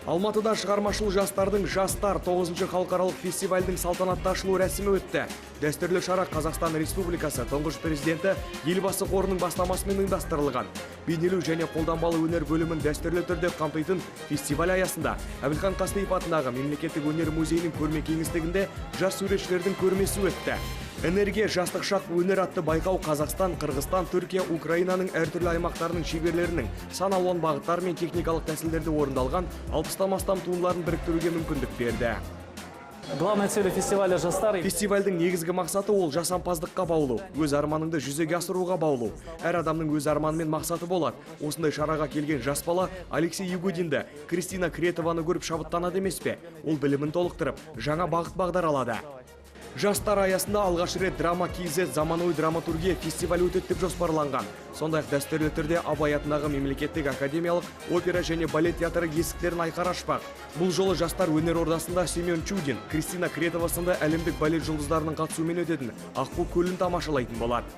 Алматыда шығармашыл жастардың жастар 9-шы халықаралық фестивальдің салтанатты ашылу рәсімі өтті. Дәстүрлі шара Қазақстан Республикасы тұңғыш президенті Елбасы қорының бастамасымен ұйымдастырылған. Бейнелеу және қолданбалы өнер бөлімін дәстүрлі түрде қамтитын фестиваль аясында Әбілхан Қастеев атындағы мемлекеттік өнер музейінің көрме кеңістігінде жас суретшілердің көрмесі өтті. Энергия жастық шақ өнер атты байқау Қазақстан, Қырғызстан, Түркия, Украинаның әртүрлі аймақтарының шеберлерінің сан алуан бағыттар мен техникалық тәсілдерде орындалған 60-тан астам туындыларын біріктіруге мүмкіндік берді. Главная цель фестиваля жастар. Фестивальдің негізгі мақсаты ол жасампаздыққа баулу, өз арманыңды жүзеге асыруға баулу. Әр адамның өз арманы мен мақсаты болады. Осындай шараға келген жас бала Алексей Югудинді, Кристина Кретованы көріп шабыттанады емес пе? Ол білімін толықтырып, жаңа бағыт-бағдар алады. Жастар аясында алғаш рет Драма KZ заманауи драматургия фестивалі өтеді деп жоспарланған. Сондай-ақ дәстүрлі түрде Абай атындағы мемлекеттік академиялық опера және балет театры есіктерін айқара ашпақ. Бұл жолы жастар өнер ордасында Семен Чудин, Кристина Кретова сынды әлемдік балет жұлдыздарының қатысуымен өтетін Аққу көлін тамашалайтын болады.